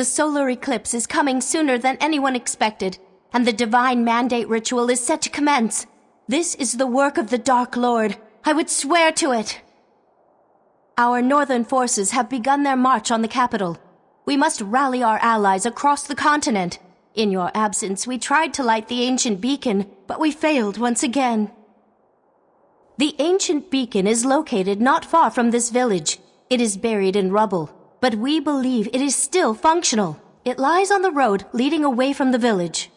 The solar eclipse is coming sooner than anyone expected, and the divine mandate ritual is set to commence. This is the work of the Dark Lord. I would swear to it. Our northern forces have begun their march on the capital. We must rally our allies across the continent. In your absence, we tried to light the ancient beacon, but we failed once again. The ancient beacon is located not far from this village. It is buried in rubble, but we believe it is still functional. It lies on the road leading away from the village.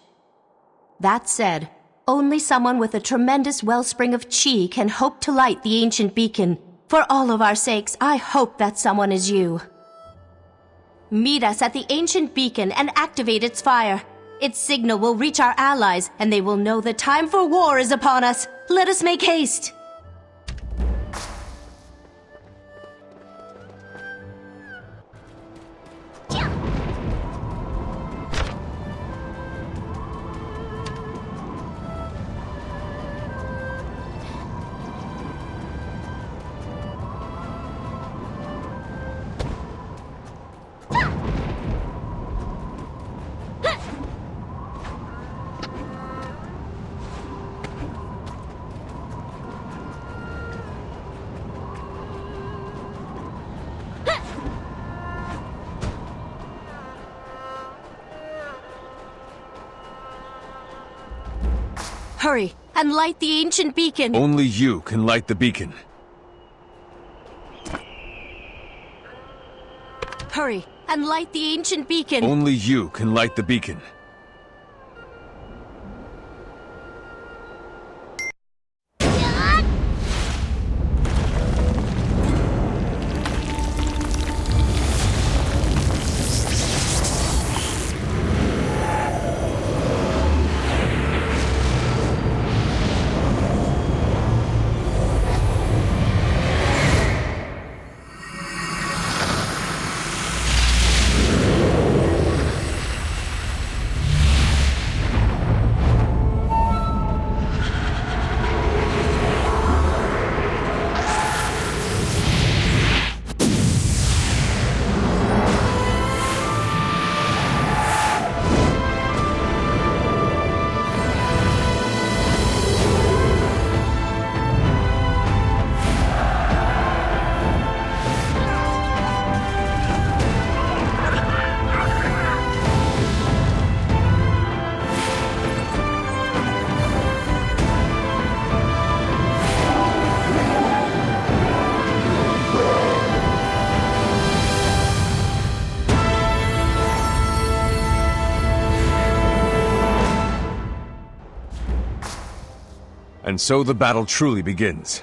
That said, only someone with a tremendous wellspring of chi can hope to light the ancient beacon. For all of our sakes, I hope that someone is you. Meet us at the ancient beacon and activate its fire. Its signal will reach our allies, and they will know the time for war is upon us. Let us make haste. Hurry, and light the ancient beacon! Only you can light the beacon. Hurry, and light the ancient beacon! Only you can light the beacon. And so the battle truly begins.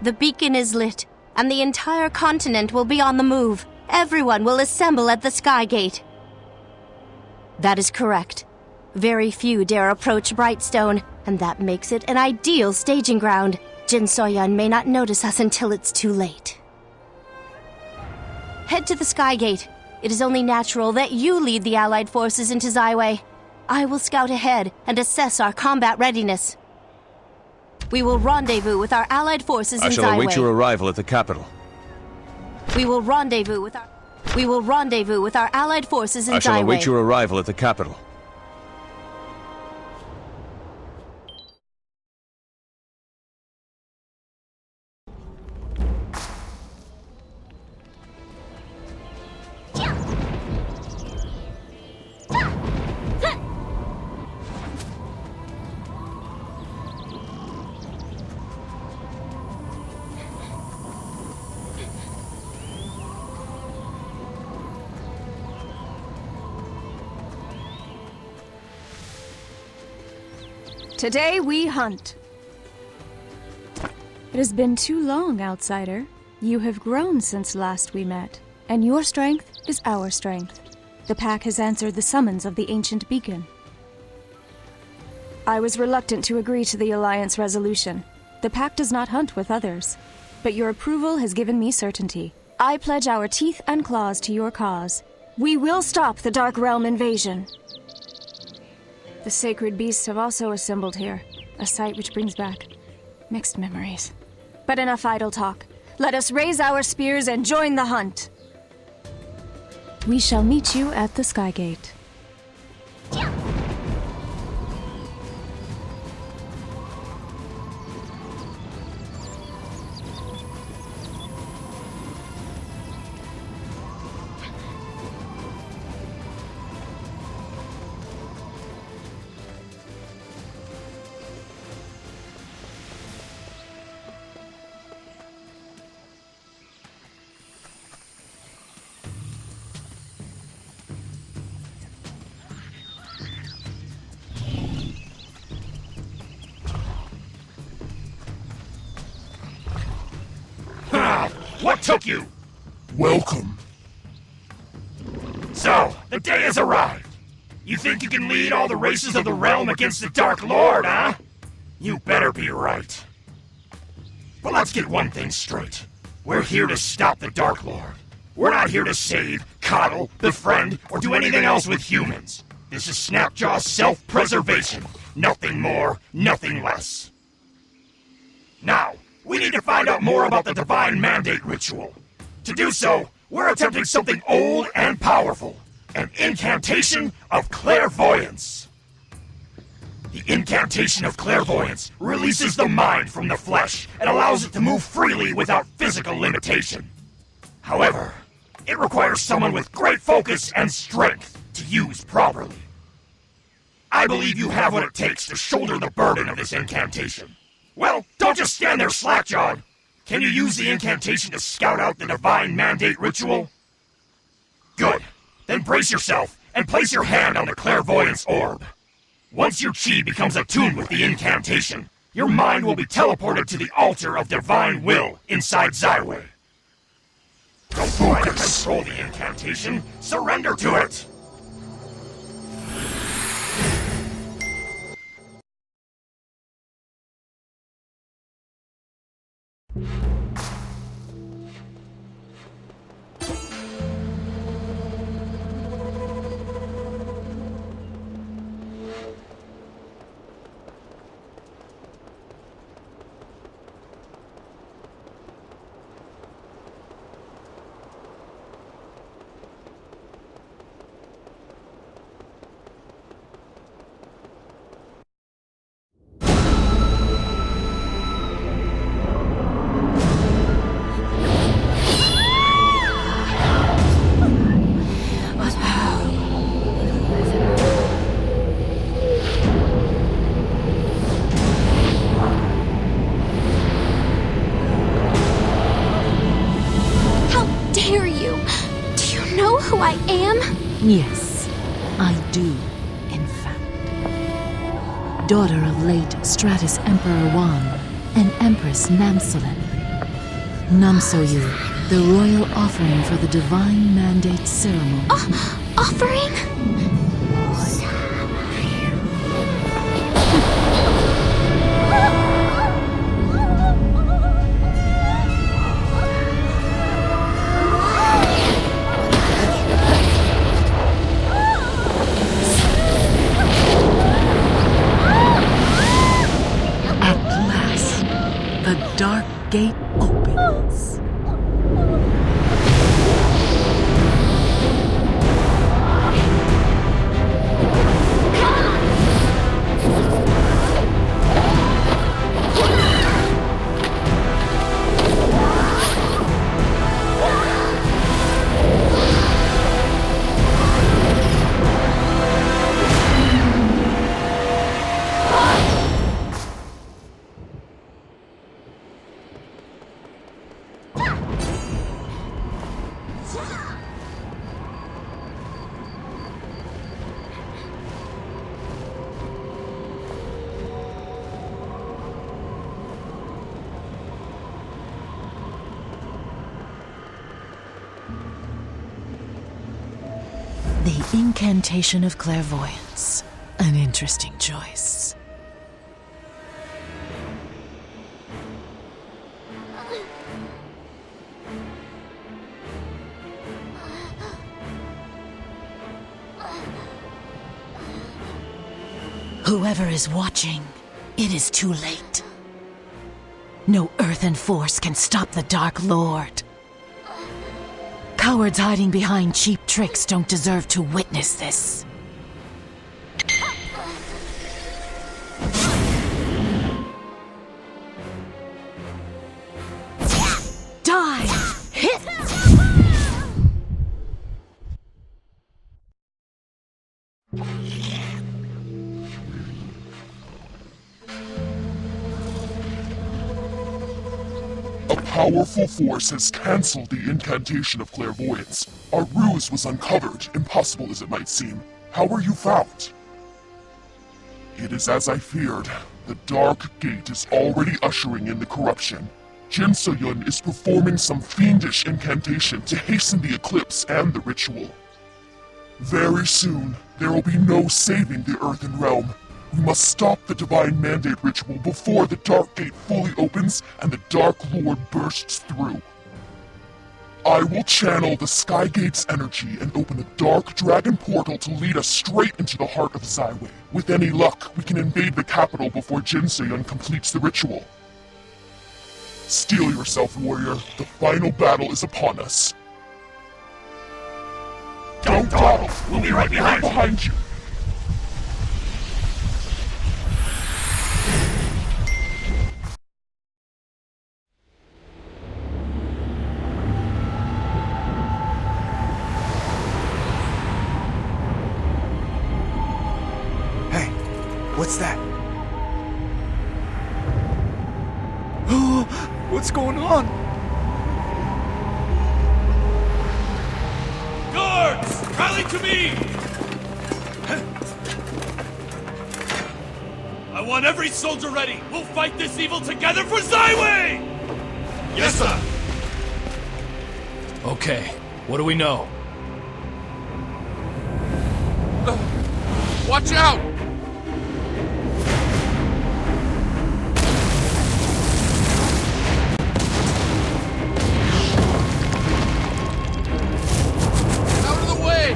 The beacon is lit, and the entire continent will be on the move. Everyone will assemble at the Sky Gate. That is correct. Very few dare approach Brightstone, and that makes it an ideal staging ground. Jin Soyan may not notice us until it's too late. Head to the Sky Gate. It is only natural that you lead the Allied forces into Zyway. I will scout ahead and assess our combat readiness. We will rendezvous with our Allied forces in Zyway. I shall await your arrival at the capital. We will rendezvous with our Allied forces in Zyway. I shall await your arrival at the capital. Today we hunt. It has been too long, outsider. You have grown since last we met, and your strength is our strength. The pack has answered the summons of the ancient beacon. I was reluctant to agree to the Alliance resolution. The pack does not hunt with others, but your approval has given me certainty. I pledge our teeth and claws to your cause. We will stop the Dark Realm invasion. The sacred beasts have also assembled here, a sight which brings back mixed memories. But enough idle talk. Let us raise our spears and join the hunt. We shall meet you at the Skygate. What took you? Welcome. So, the day has arrived. You think you can lead all the races of the realm against the Dark Lord, huh? You better be right. But let's get one thing straight. We're here to stop the Dark Lord. We're not here to save, coddle, befriend, or do anything else with humans. This is Snapjaw's self-preservation. Nothing more, nothing less. Now, we need to find out more about the Divine Mandate Ritual. To do so, we're attempting something old and powerful. An incantation of clairvoyance. The incantation of clairvoyance releases the mind from the flesh and allows it to move freely without physical limitation. However, it requires someone with great focus and strength to use properly. I believe you have what it takes to shoulder the burden of this incantation. Well, don't just stand there slack-jawed. Can you use the incantation to scout out the Divine Mandate Ritual? Good. Then brace yourself and place your hand on the clairvoyance orb. Once your chi becomes attuned with the incantation, your mind will be teleported to the altar of divine will inside Zyway. Don't try to control the incantation. Surrender to it! Yes, I do, in fact. Daughter of late Stratus Emperor Wan and Empress Namsulin. Namsoyu, the royal offering for the Divine Mandate ceremony. Offering? The dark gate opens. The incantation of clairvoyance. An interesting choice. Whoever is watching, it is too late. No earthen force can stop the Dark Lord. Cowards hiding behind cheap tricks don't deserve to witness this. Die! Hit! A powerful force has cancelled the incantation of clairvoyance. Our ruse was uncovered, impossible as it might seem. How were you found? It is as I feared. The Dark Gate is already ushering in the corruption. Jin So-yun is performing some fiendish incantation to hasten the eclipse and the ritual. Very soon, there will be no saving the Earthen Realm. We must stop the Divine Mandate ritual before the Dark Gate fully opens and the Dark Lord bursts through. I will channel the Sky Gate's energy and open a Dark Dragon portal to lead us straight into the heart of Zyway. With any luck, we can invade the capital before Jin So-yun completes the ritual. Steel yourself, warrior. The final battle is upon us. Don't dawdle! We'll be right behind you! Hey, what's that? What's going on? Guards! Rally to me! I want every soldier ready! We'll fight this evil together for Zyway! Yes, sir! Okay, what do we know? Watch out! Out of the way!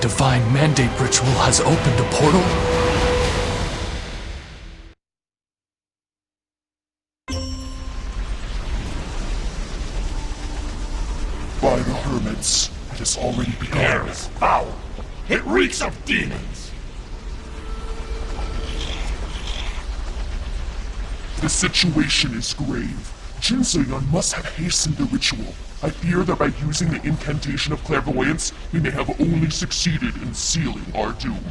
Divine Mandate ritual has opened a portal? By the hermits, it has already The begun. air is foul. It reeks of demons. The situation is grave. Jin So-yun must have hastened the ritual. I fear that by using the incantation of clairvoyance, we may have only succeeded in sealing our doom.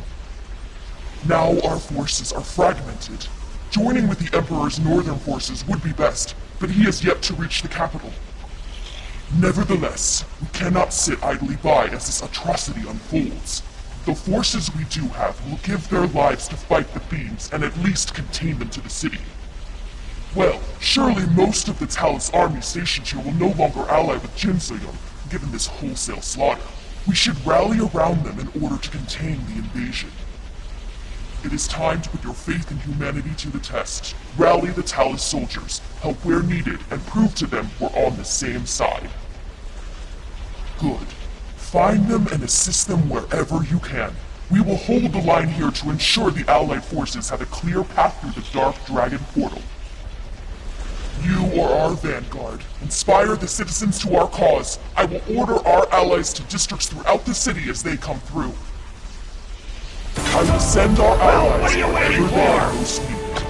Now our forces are fragmented. Joining with the Emperor's northern forces would be best, but he has yet to reach the capital. Nevertheless, we cannot sit idly by as this atrocity unfolds. The forces we do have will give their lives to fight the fiends and at least contain them to the city. Well, surely most of the Talus army stationed here will no longer ally with Jinsoyun, given this wholesale slaughter. We should rally around them in order to contain the invasion. It is time to put your faith in humanity to the test. Rally the Talus soldiers, help where needed, and prove to them we're on the same side. Good. Find them and assist them wherever you can. We will hold the line here to ensure the Allied forces have a clear path through the Dark Dragon portal. You are our vanguard. Inspire the citizens to our cause. I will order our allies to districts throughout the city as they come through. I will send our allies what are you waiting wherever they are for? most needed.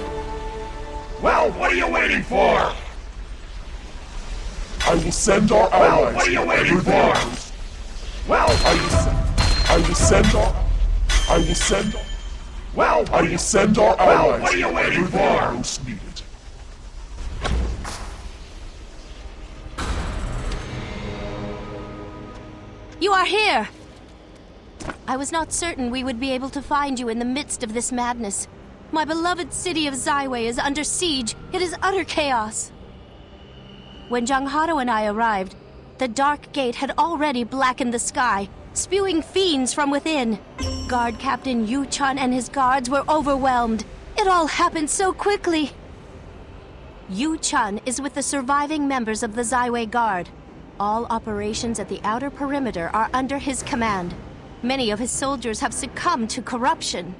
Well, what are you waiting for? I will send our allies what are you wherever waiting they are for? most. Well, I will send our allies what are you waiting wherever they are for? most needed. You are here! I was not certain we would be able to find you in the midst of this madness. My beloved city of Zaiwei is under siege. It is utter chaos. When Janghado and I arrived, the Dark Gate had already blackened the sky, spewing fiends from within. Guard Captain Yu Chun and his guards were overwhelmed. It all happened so quickly. Yu Chun is with the surviving members of the Zaiwei Guard. All operations at the outer perimeter are under his command. Many of his soldiers have succumbed to corruption.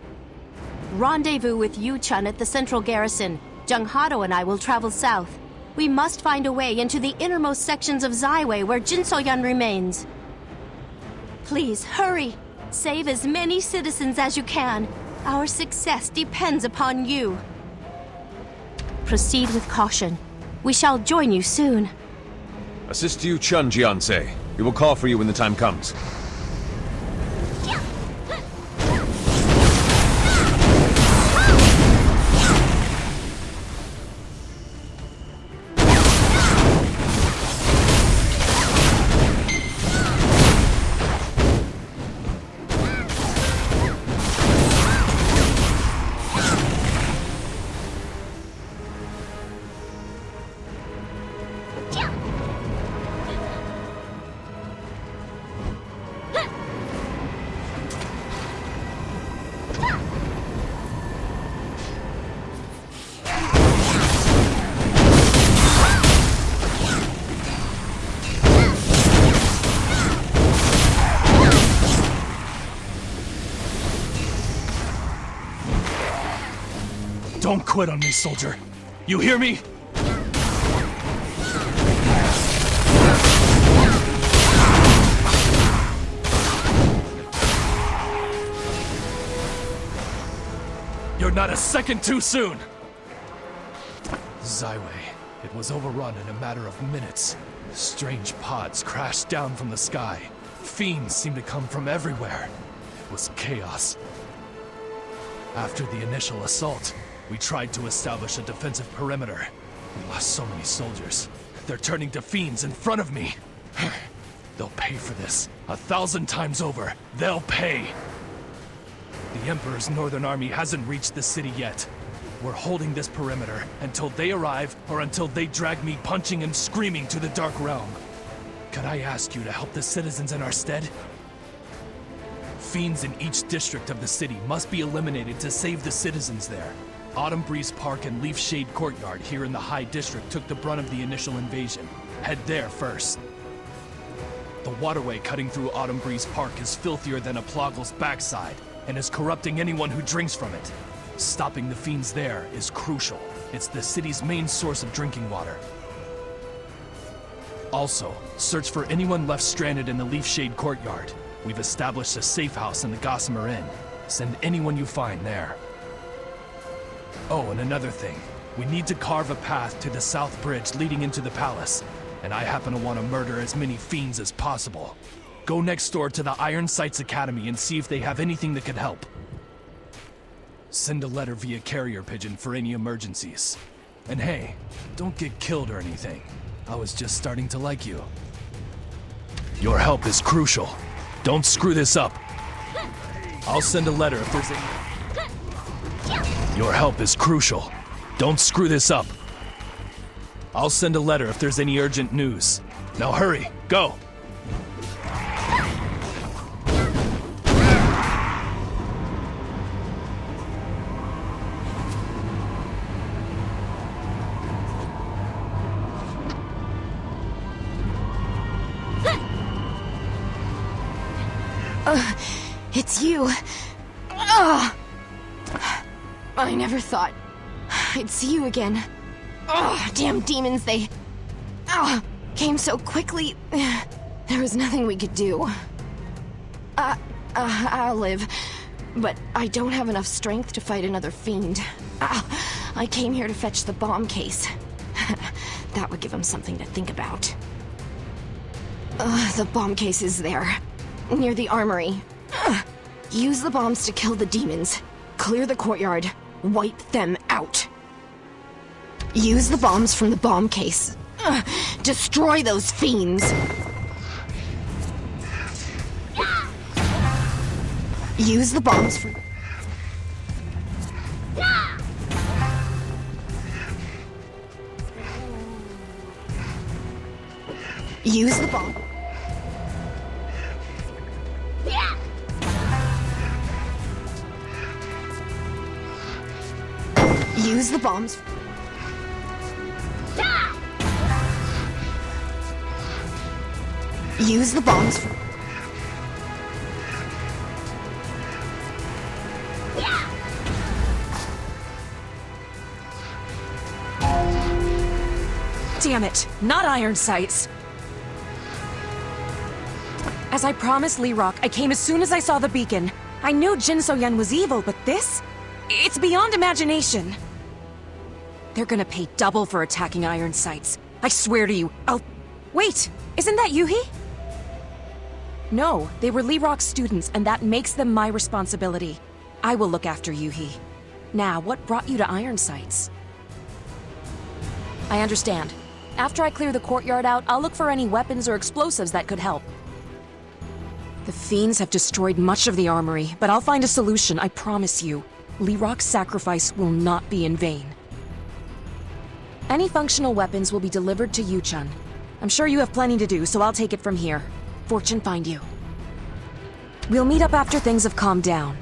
Rendezvous with Yu Chun at the central garrison. Janghado and I will travel south. We must find a way into the innermost sections of Zaiwei where Jinsoyun remains. Please, hurry! Save as many citizens as you can. Our success depends upon you. Proceed with caution. We shall join you soon. Assist Yu Chun, Jiansei. We will call for you when the time comes. Don't quit on me, soldier. You hear me? You're not a second too soon! Zaiwei. It was overrun in a matter of minutes. Strange pods crashed down from the sky. Fiends seemed to come from everywhere. It was chaos. After the initial assault, we tried to establish a defensive perimeter. We lost so many soldiers. They're turning to fiends in front of me. They'll pay for this. 1,000 times over. They'll pay. The Emperor's Northern Army hasn't reached the city yet. We're holding this perimeter until they arrive or until they drag me punching and screaming to the Dark Realm. Could I ask you to help the citizens in our stead? Fiends in each district of the city must be eliminated to save the citizens there. Autumn Breeze Park and Leaf Shade Courtyard here in the High District took the brunt of the initial invasion. Head there first. The waterway cutting through Autumn Breeze Park is filthier than a Plogle's backside and is corrupting anyone who drinks from it. Stopping the fiends there is crucial. It's the city's main source of drinking water. Also, search for anyone left stranded in the Leaf Shade Courtyard. We've established a safe house in the Gossamer Inn. Send anyone you find there. Oh, and another thing. We need to carve a path to the South Bridge leading into the palace. And I happen to want to murder as many fiends as possible. Go next door to the Iron Sights Academy and see if they have anything that could help. Send a letter via carrier pigeon for any emergencies. And hey, don't get killed or anything. I was just starting to like you. Your help is crucial. Don't screw this up. I'll send a letter if there's any... Your help is crucial. Don't screw this up. I'll send a letter if there's any urgent news. Now hurry, go! It's you. I never thought I'd see you again. Damn demons, they came so quickly. There was nothing we could do. I'll live, but I don't have enough strength to fight another fiend. I came here to fetch the bomb case. That would give him something to think about. The bomb case is there, near the armory. Use the bombs to kill the demons. Clear the courtyard. Wipe them out. Use the bombs from the bomb case. Destroy those fiends. Use the bombs from... Use the bomb... Use the bombs... Use the bombs... Damn it, not iron sights. As I promised Lee Rock, I came as soon as I saw the beacon. I knew Jin So-yen was evil, but this? It's beyond imagination. They're gonna pay double for attacking iron sights. I swear to you, I'll... Wait, isn't that Yuhi? No, they were Lee Rock's students, and that makes them my responsibility. I will look after Yuhi. Now, what brought you to iron sights? I understand. After I clear the courtyard out, I'll look for any weapons or explosives that could help. The fiends have destroyed much of the armory, but I'll find a solution, I promise you. Lee Rock's sacrifice will not be in vain. Any functional weapons will be delivered to Yuchun. I'm sure you have plenty to do, so I'll take it from here. Fortune find you. We'll meet up after things have calmed down.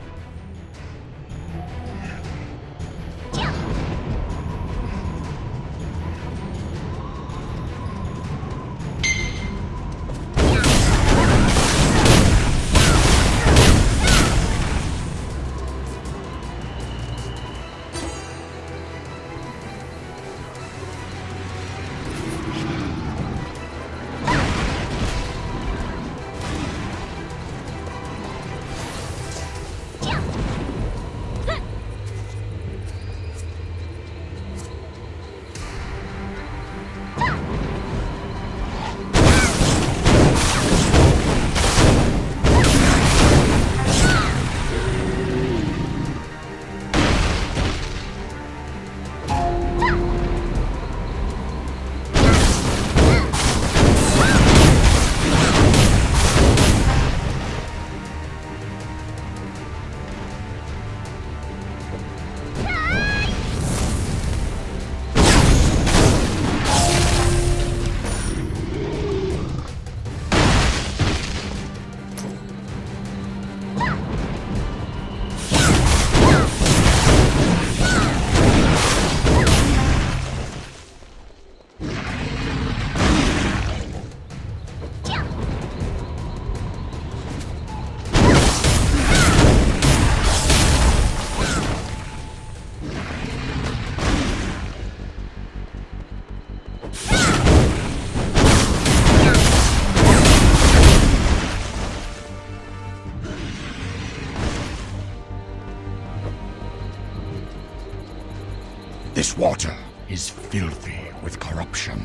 This water is filthy with corruption.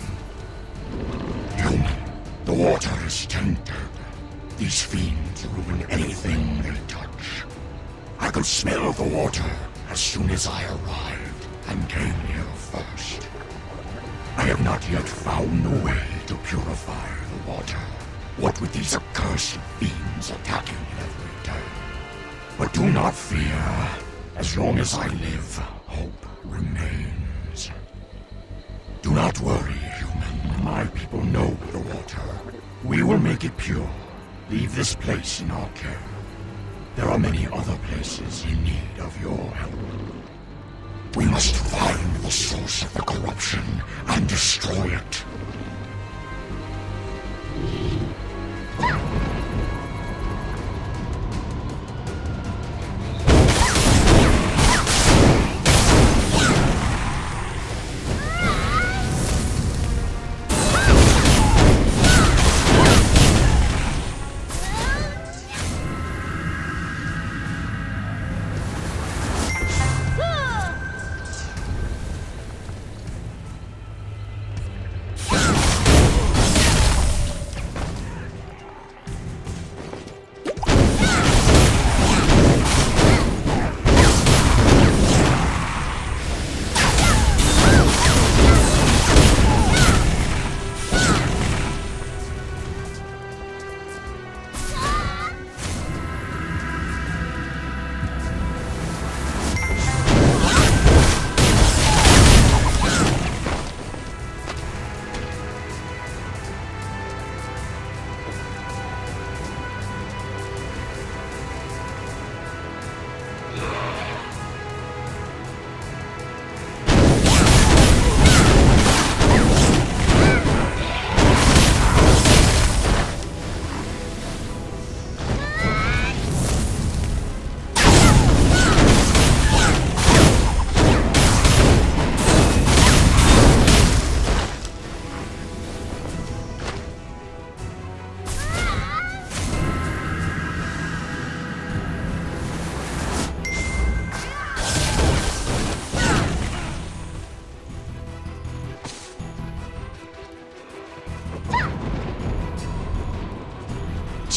Tell me, the water is tainted. These fiends ruin anything they touch. I could smell the water as soon as I arrived and came here first. I have not yet found a way to purify the water. What with these accursed fiends attacking every day. But do not fear. As long as I live, hope remains. Do not worry, human. My people know the water. We will make it pure. Leave this place in our care. There are many other places in need of your help. We must find the source of the corruption and destroy it.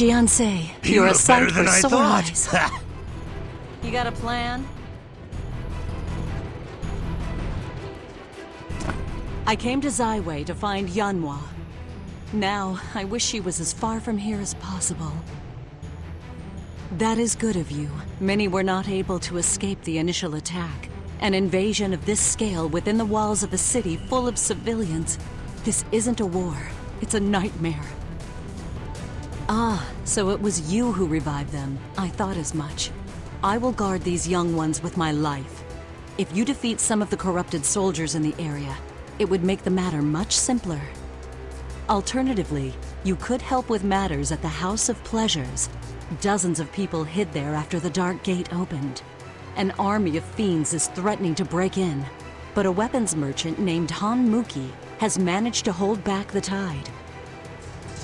Jiansei, You you're a look sight better than for I sore thought. eyes. You got a plan? I came to Zaiwei to find Yanhua. Now, I wish she was as far from here as possible. That is good of you. Many were not able to escape the initial attack. An invasion of this scale within the walls of a city full of civilians. This isn't a war. It's a nightmare. Ah, so it was you who revived them. I thought as much. I will guard these young ones with my life. If you defeat some of the corrupted soldiers in the area, it would make the matter much simpler. Alternatively, you could help with matters at the House of Pleasures. Dozens of people hid there after the Dark Gate opened. An army of fiends is threatening to break in, but a weapons merchant named Han Muki has managed to hold back the tide.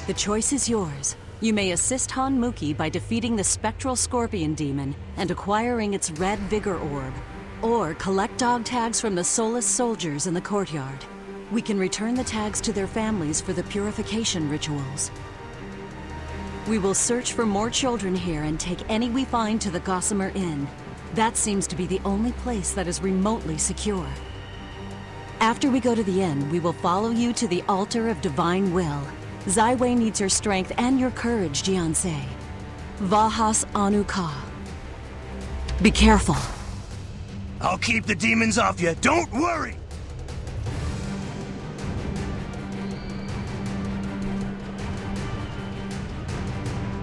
The choice is yours. You may assist Han Muki by defeating the Spectral Scorpion Demon and acquiring its red Vigor Orb, or collect dog tags from the Soulless soldiers in the courtyard. We can return the tags to their families for the purification rituals. We will search for more children here and take any we find to the Gossamer Inn. That seems to be the only place that is remotely secure. After we go to the inn, we will follow you to the Altar of Divine Will. Zaiwei needs your strength and your courage, Jiansei. Vahas Anu Ka. Be careful. I'll keep the demons off you, don't worry!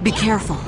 Be careful.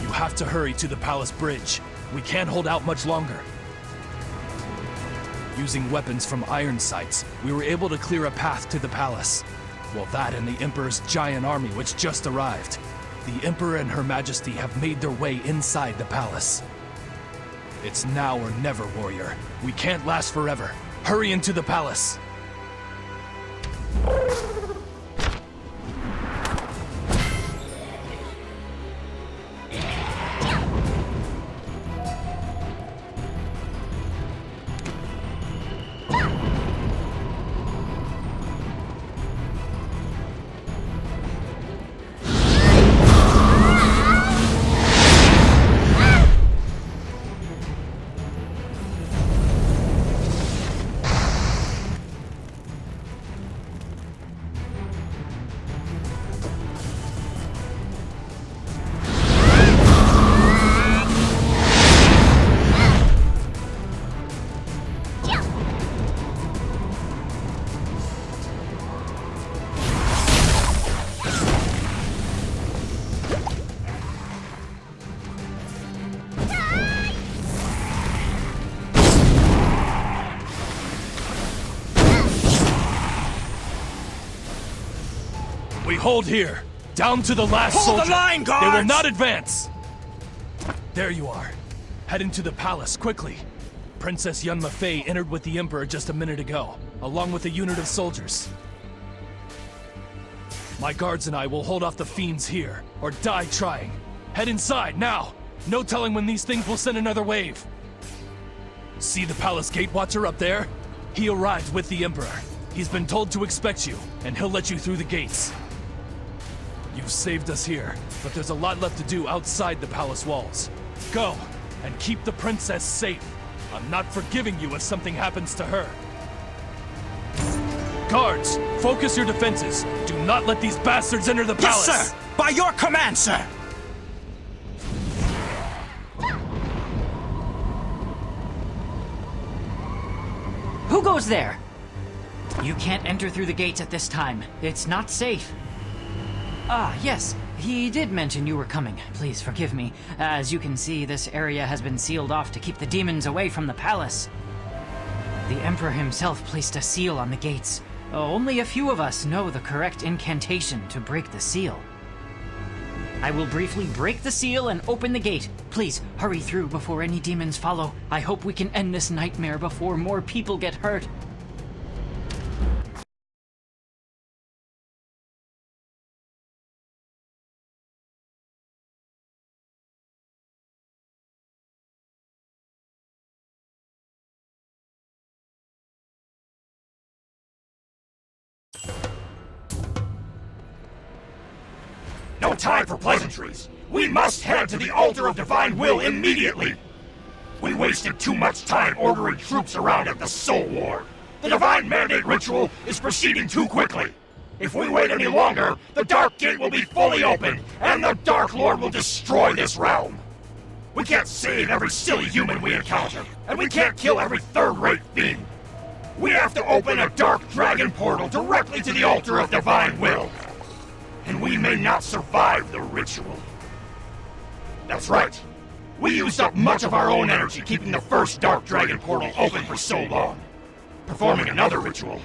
You have to hurry to the palace bridge. We can't hold out much longer. Using weapons from iron sights, we were able to clear a path to the palace. Well, that and the Emperor's giant army which just arrived. The Emperor and Her Majesty have made their way inside the palace. It's now or never, warrior. We can't last forever. Hurry into the palace. We hold here, down to the last soldier. Hold the line, guards! They will not advance! There you are. Head into the palace, quickly. Princess Yunma Fei entered with the Emperor just a minute ago, along with a unit of soldiers. My guards and I will hold off the fiends here, or die trying. Head inside, now! No telling when these things will send another wave. See the palace gate watcher up there? He arrived with the Emperor. He's been told to expect you, and he'll let you through the gates. You've saved us here, but there's a lot left to do outside the palace walls. Go, and keep the princess safe. I'm not forgiving you if something happens to her. Guards, focus your defenses. Do not let these bastards enter the palace! Yes, sir! By your command, sir! Who goes there? You can't enter through the gates at this time. It's not safe. Ah, yes. He did mention you were coming. Please forgive me. As you can see, this area has been sealed off to keep the demons away from the palace. The Emperor himself placed a seal on the gates. Only a few of us know the correct incantation to break the seal. I will briefly break the seal and open the gate. Please, hurry through before any demons follow. I hope we can end this nightmare before more people get hurt. No time for pleasantries. We must head to the altar of divine will immediately. We wasted too much time ordering troops around at the Soul Ward. The divine mandate ritual is proceeding too quickly. If we wait any longer, the Dark Gate will be fully open, and the Dark Lord will destroy this realm. We can't save every silly human we encounter, and we can't kill every third-rate fiend. We have to open a Dark Dragon portal directly to the altar of divine will. And we may not survive the ritual. That's right. We used up much of our own energy keeping the first Dark Dragon portal open for so long. Performing another ritual,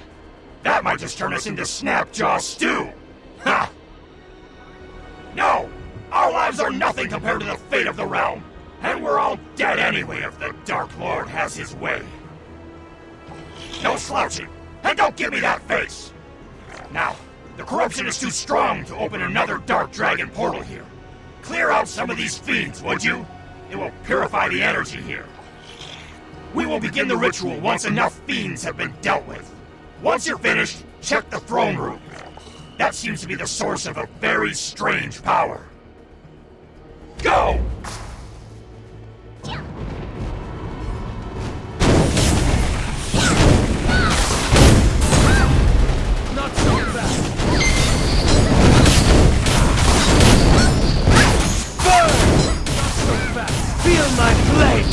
that might just turn us into Snapjaw stew. Ha! No! Our lives are nothing compared to the fate of the realm. And we're all dead anyway if the Dark Lord has his way. No slouching! And don't give me that face! Now, the corruption is too strong to open another Dark Dragon portal here. Clear out some of these fiends, would you? It will purify the energy here. We will begin the ritual once enough fiends have been dealt with. Once you're finished, check the throne room. That seems to be the source of a very strange power. Go! Not so fast! Feel my blade!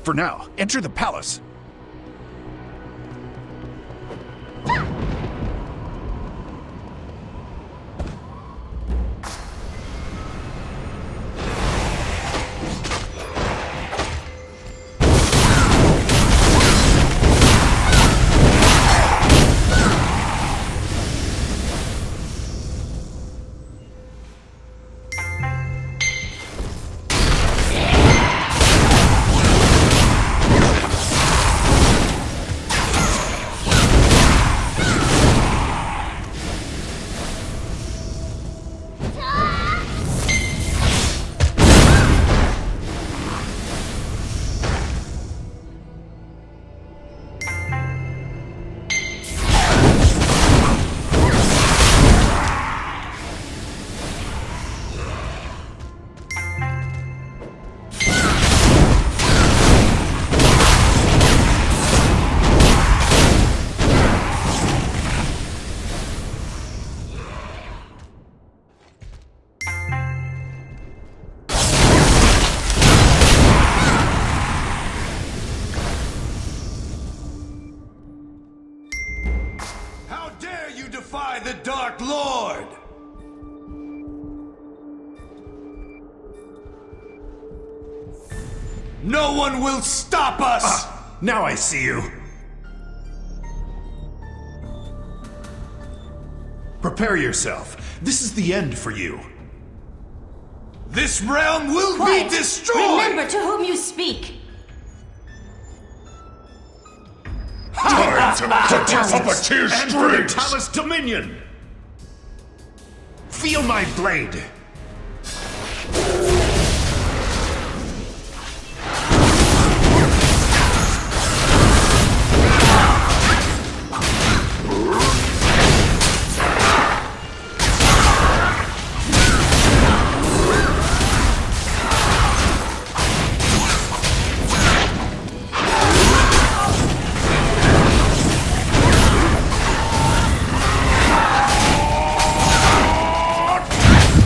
For now, enter the palace. Defy the Dark Lord! No one will stop us! Now I see you. Prepare yourself. This is the end for you. This realm will Quiet. be destroyed! Remember to whom you speak. Time to puppeteer And for the strings! Talus Dominion! Feel my blade!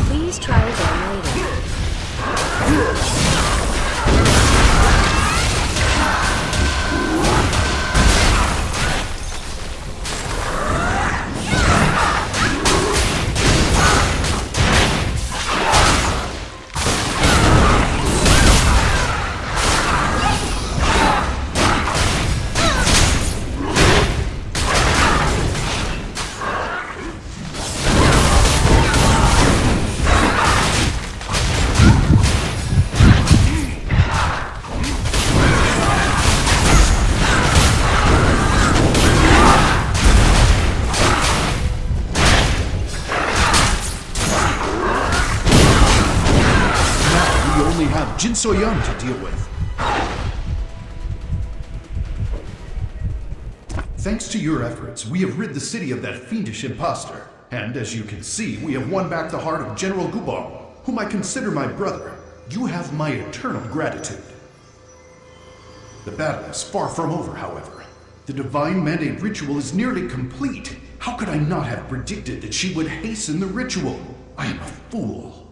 Please try again later. We only have Jin So-young to deal with. Thanks to your efforts, we have rid the city of that fiendish impostor. And as you can see, we have won back the heart of General Gubon, whom I consider my brother. You have my eternal gratitude. The battle is far from over, however. The Divine Mandate ritual is nearly complete. How could I not have predicted that she would hasten the ritual? I am a fool.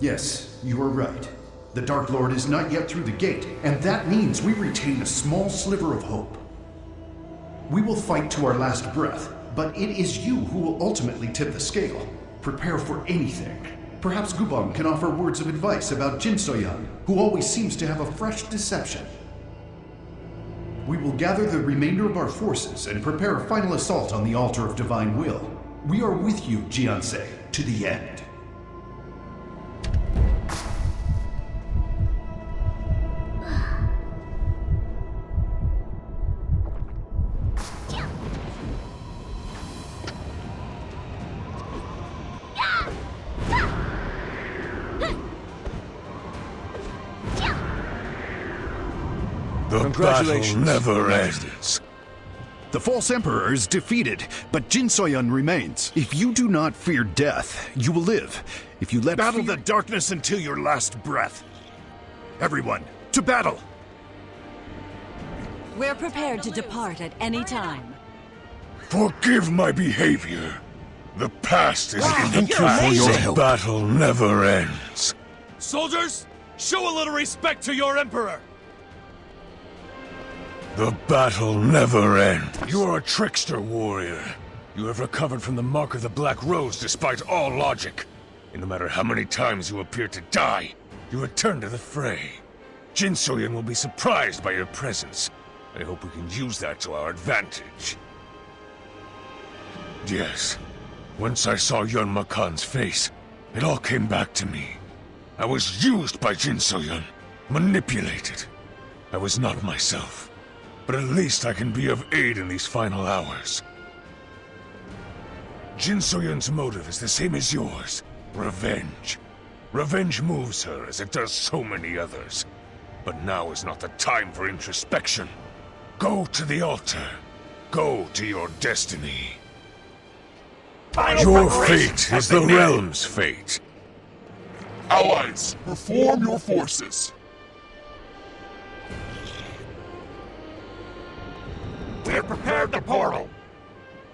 Yes, you are right. The Dark Lord is not yet through the gate, and that means we retain a small sliver of hope. We will fight to our last breath, but it is you who will ultimately tip the scale. Prepare for anything. Perhaps Gubon can offer words of advice about Jin So-young, who always seems to have a fresh deception. We will gather the remainder of our forces and prepare a final assault on the altar of divine will. We are with you, Jiansei, to the end. The Congratulations, battle never Your ends. The false emperor is defeated, but Jin So-young remains. If you do not fear death, you will live. If you let Battle fear... the darkness until your last breath. Everyone, to battle! We're prepared to depart at any time. Forgive my behavior. The past is in the you're past. amazing. The battle never ends. Soldiers, show a little respect to your Emperor! The battle never ends. You are a trickster, warrior. You have recovered from the mark of the Black Rose despite all logic. And no matter how many times you appear to die, you return to the fray. Jin Soyun will be surprised by your presence. I hope we can use that to our advantage. Yes. Once I saw Yun Makan's face, it all came back to me. I was used by Jin Soyun, manipulated. I was not myself, but at least I can be of aid in these final hours. Jin Soyun's motive is the same as yours, revenge. Revenge moves her as it does so many others. But now is not the time for introspection. Go to the altar. Go to your destiny. Your fate is the realm's fate. Allies, reform your forces. We have prepared the portal.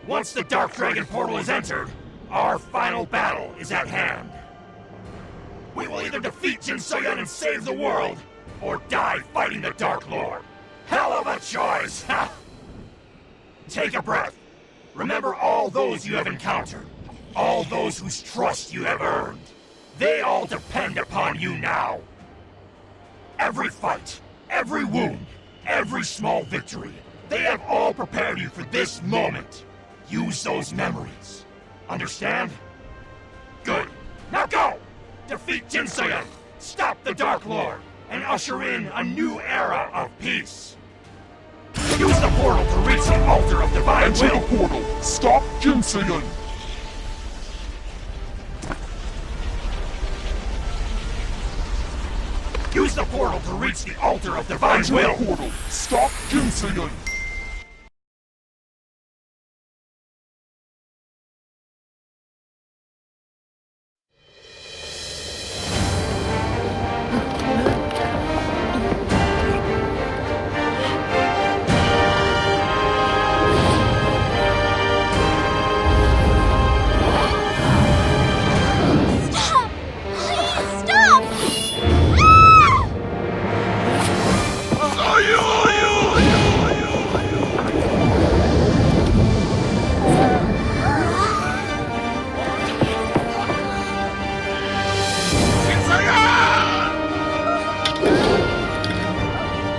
Once the Dark Dragon portal is entered, our final battle is at hand. We will either defeat Jin Soyun and save the world, or die fighting the Dark Lord. Hell of a choice! Ha! Take a breath. Remember all those you have encountered. All those whose trust you have earned. They all depend upon you now. Every fight, every wound, every small victory, they have all prepared you for this moment. Use those memories. Understand? Good. Now go! Defeat Jin Soyun, stop the Dark Lord, and usher in a new era of peace. Use the portal to reach the altar of divine Enter will. the portal. Stop Jin Soyun. Use the portal to reach the altar of divine Enter will. the portal. Stop Jin Soyun.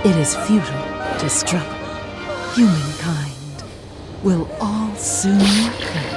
It is futile to struggle. Humankind will all soon perish.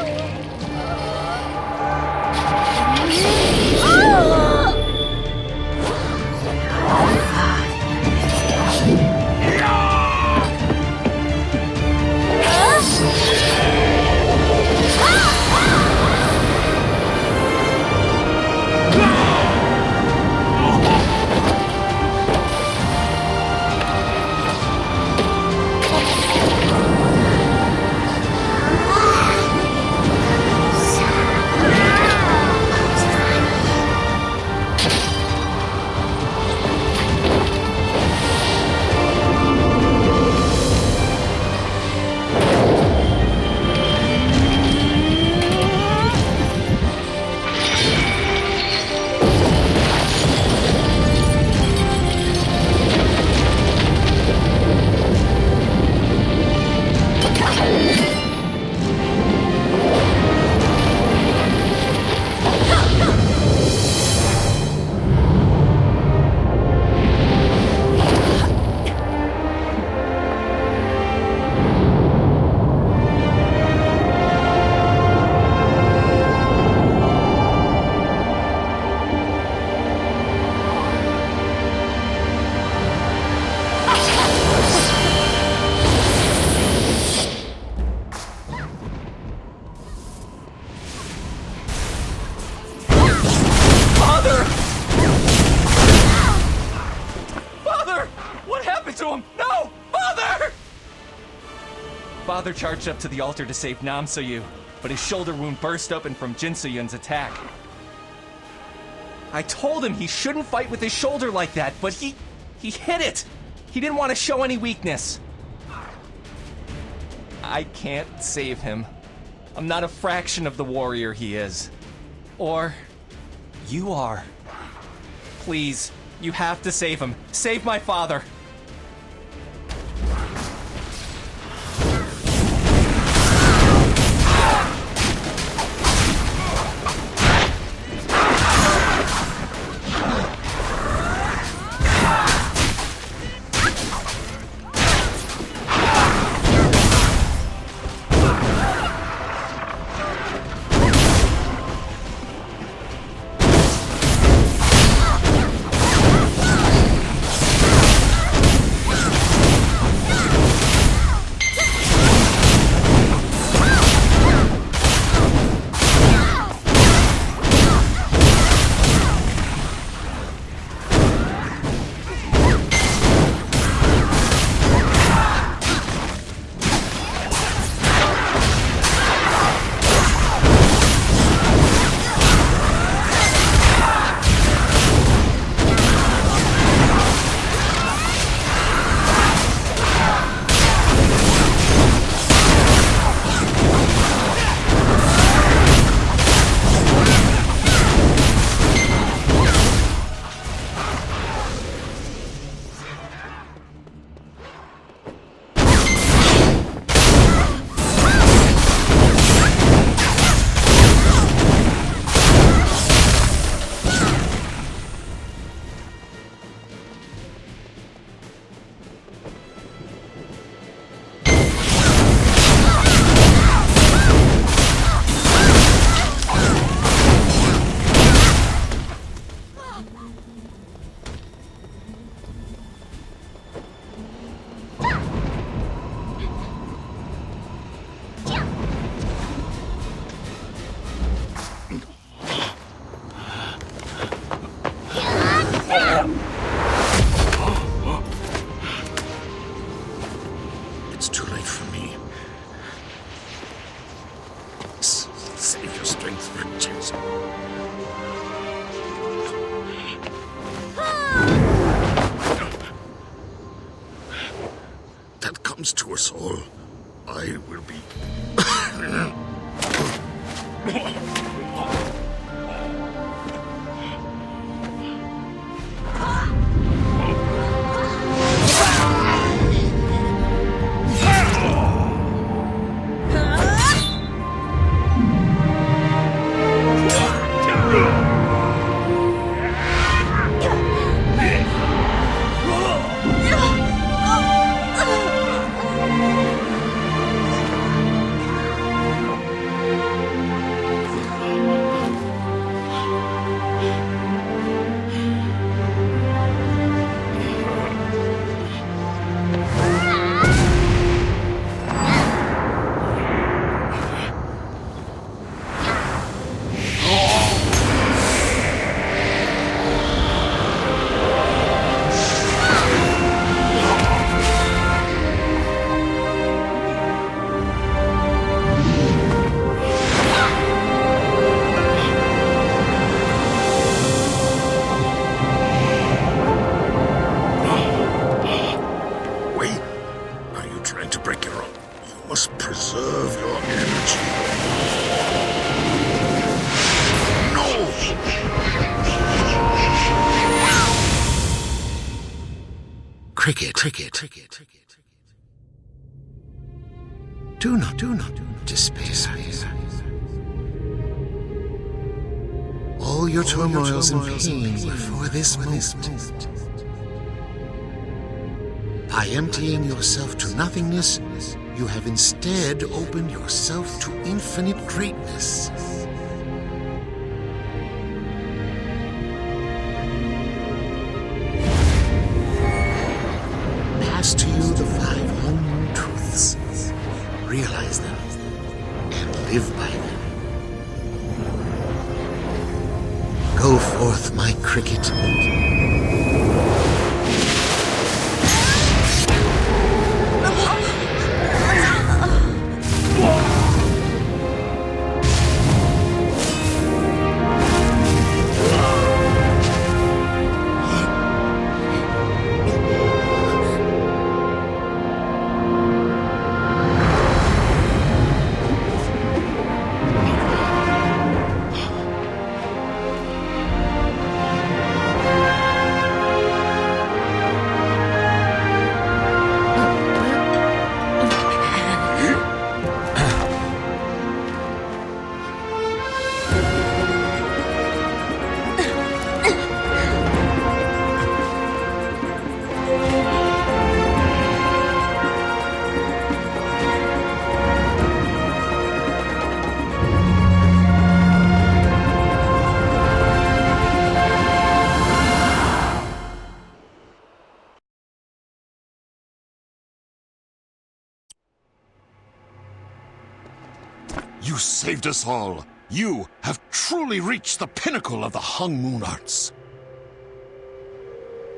Father charged up to the altar to save Nam So-yu, but his shoulder wound burst open from Jin So-yun's attack. I told him he shouldn't fight with his shoulder like that, but he hit it! He didn't want to show any weakness. I can't save him. I'm not a fraction of the warrior he is. Or you are. Please, you have to save him. Save my father. Save your strength for Jinso. That comes to us all. I will be... Cricket. Do not despair. All your turmoils and pain were for this moment. By emptying yourself to nothingness, you have instead opened yourself to infinite greatness. Pass to you the 5 home truths. Realize them and live by them. Go forth, my cricket. You saved us all. You have truly reached the pinnacle of the Hung Moon arts.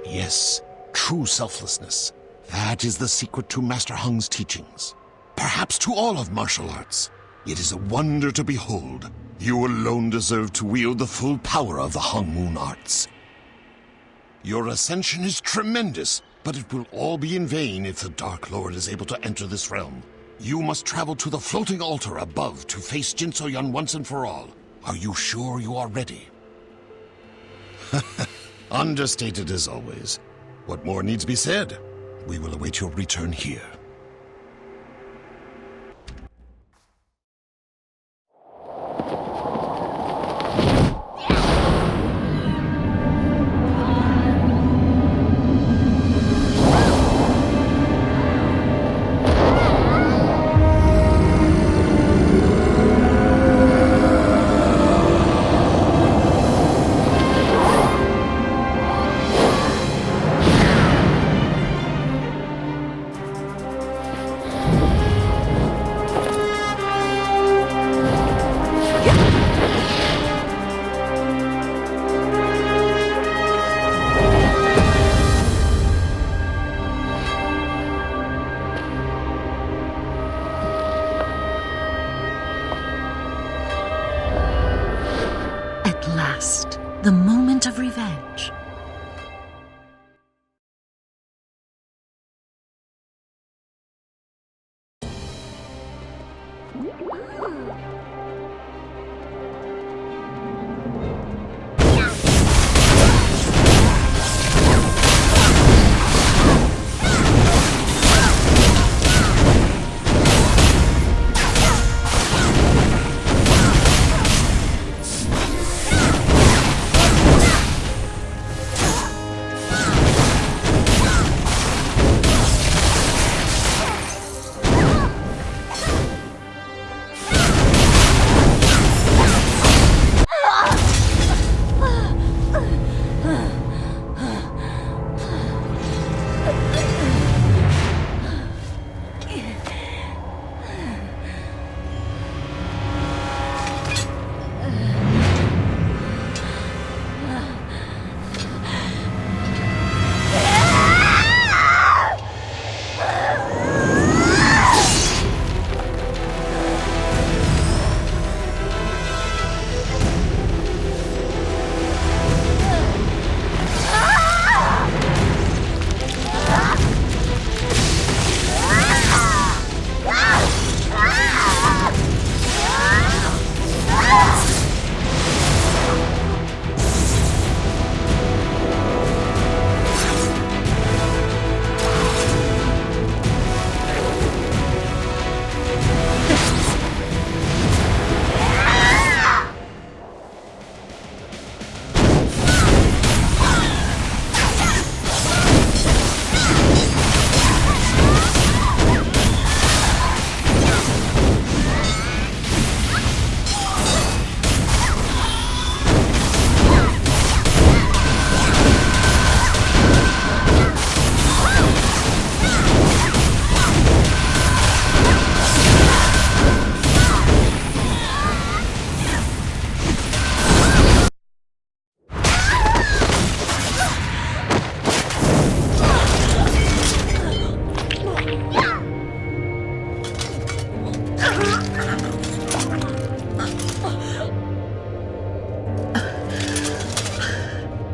Yes, true selflessness. That is the secret to Master Hung's teachings. Perhaps to all of martial arts. It is a wonder to behold. You alone deserve to wield the full power of the Hung Moon arts. Your ascension is tremendous, but it will all be in vain if the Dark Lord is able to enter this realm. You must travel to the floating altar above to face Jinsoyun once and for all. Are you sure you are ready? Understated as always. What more needs be said? We will await your return here. Bloodlust, the moment of revenge.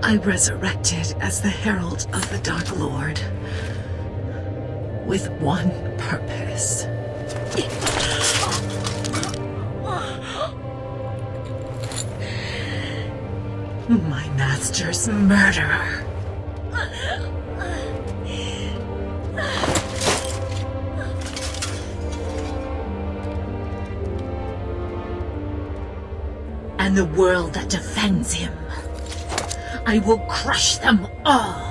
I resurrected as the Herald of the Dark Lord, with one purpose. My master's murderer. And the world that defends him. I will crush them all.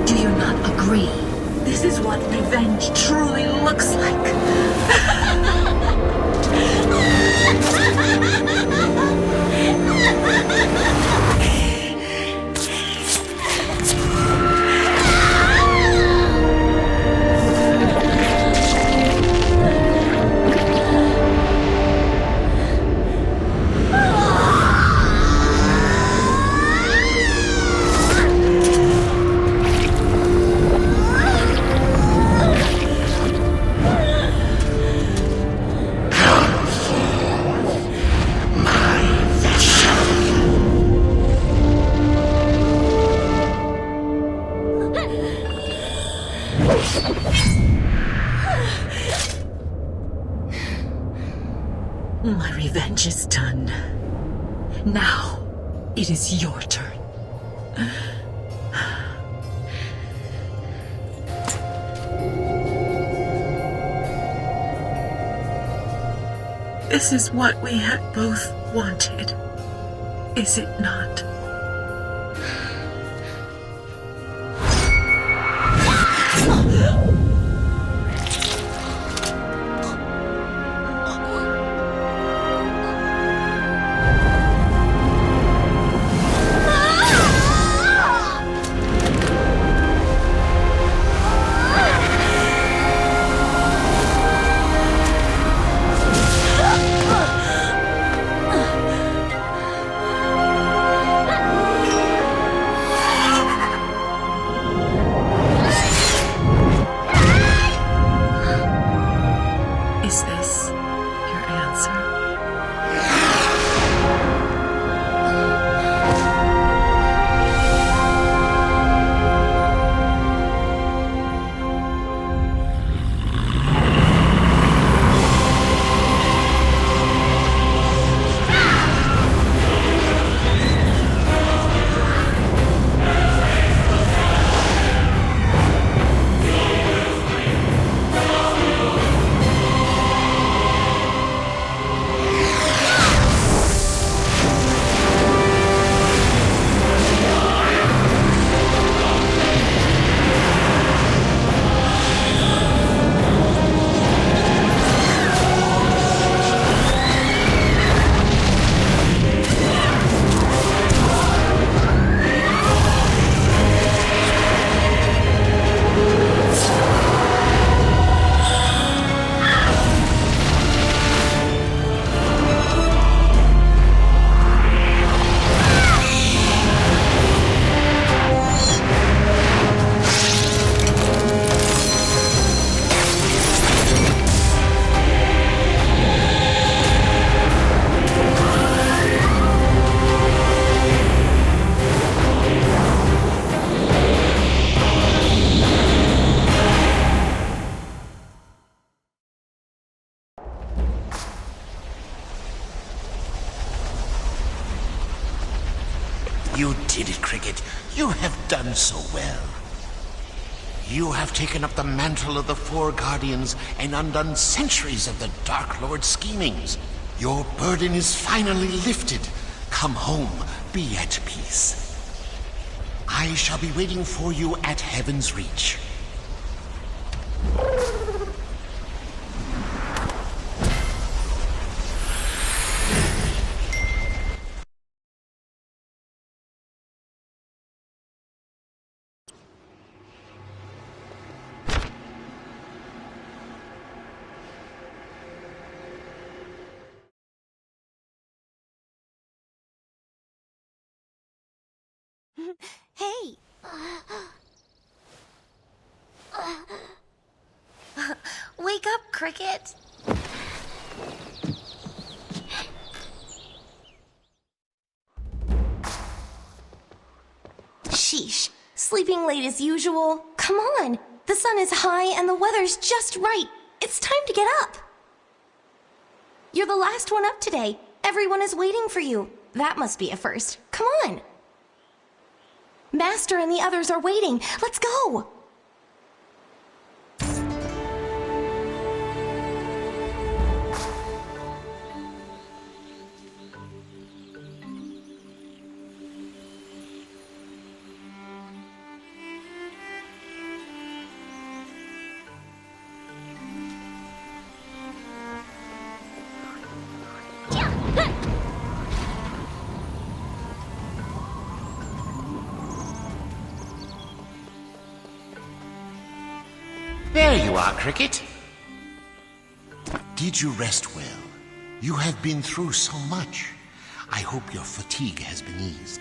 Do you not agree? This is what revenge truly looks like. My revenge is done. Now, it is your turn. This is what we had both wanted, is it not? Is this your answer? You did it, Cricket. You have done so well. You have taken up the mantle of the Four Guardians and undone centuries of the Dark Lord's schemings. Your burden is finally lifted. Come home, be at peace. I shall be waiting for you at Heaven's Reach. Hey! Wake up, Cricket! Sheesh. Sleeping late as usual? Come on! The sun is high and the weather's just right. It's time to get up! You're the last one up today. Everyone is waiting for you. That must be a first. Come on! Master and the others are waiting. Let's go! There you are, Cricket. Did you rest well? You have been through so much. I hope your fatigue has been eased.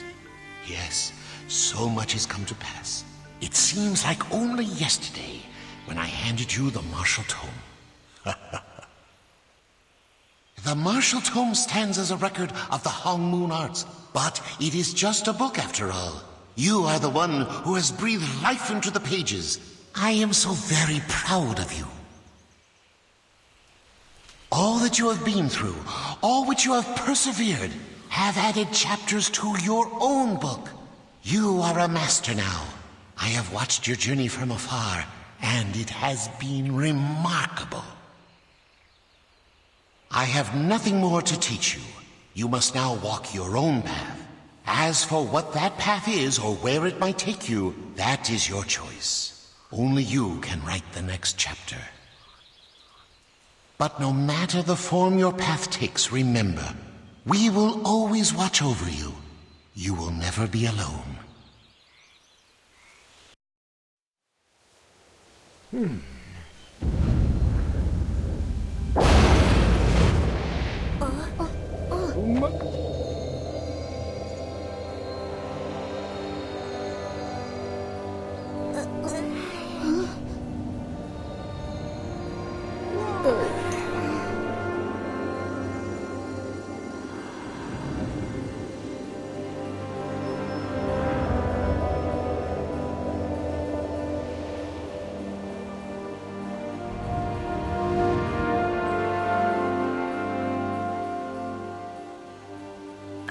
Yes, so much has come to pass. It seems like only yesterday when I handed you the Martial Tome. The Martial Tome stands as a record of the Hong Moon arts, but it is just a book after all. You are the one who has breathed life into the pages. I am so very proud of you. All that you have been through, all which you have persevered, have added chapters to your own book. You are a master now. I have watched your journey from afar, and it has been remarkable. I have nothing more to teach you. You must now walk your own path. As for what that path is, or where it might take you, that is your choice. Only you can write the next chapter. But no matter the form your path takes, remember, we will always watch over you. You will never be alone.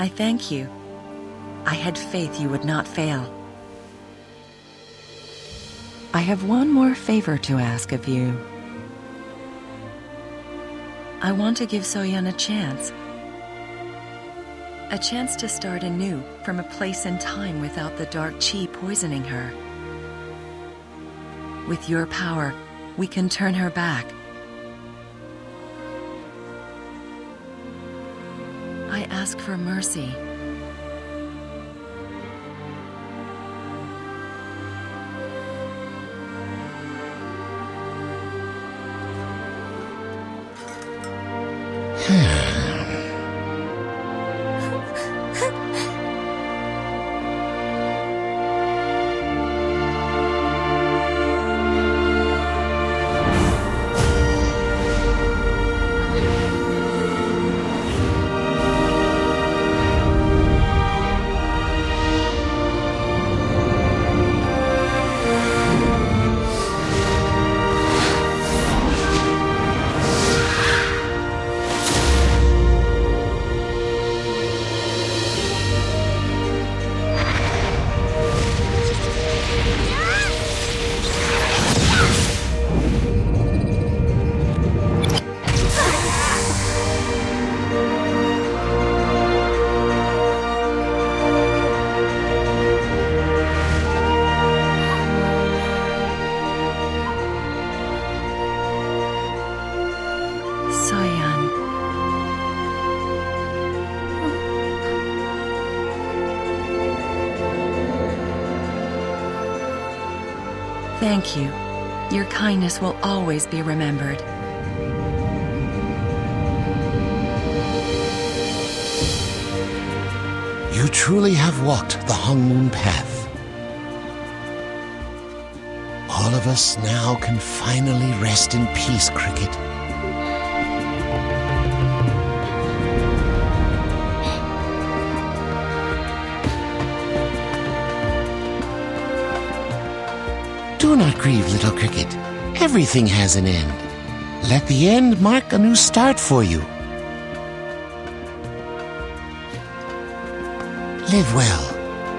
I thank you. I had faith you would not fail. I have one more favor to ask of you. I want to give Soyeon a chance. A chance to start anew from a place and time without the dark chi poisoning her. With your power, we can turn her back. I ask for mercy. Thank you. Your kindness will always be remembered. You truly have walked the Hong Moon path. All of us now can finally rest in peace, Cricket. Do not grieve, little Cricket. Everything has an end. Let the end mark a new start for you. Live well,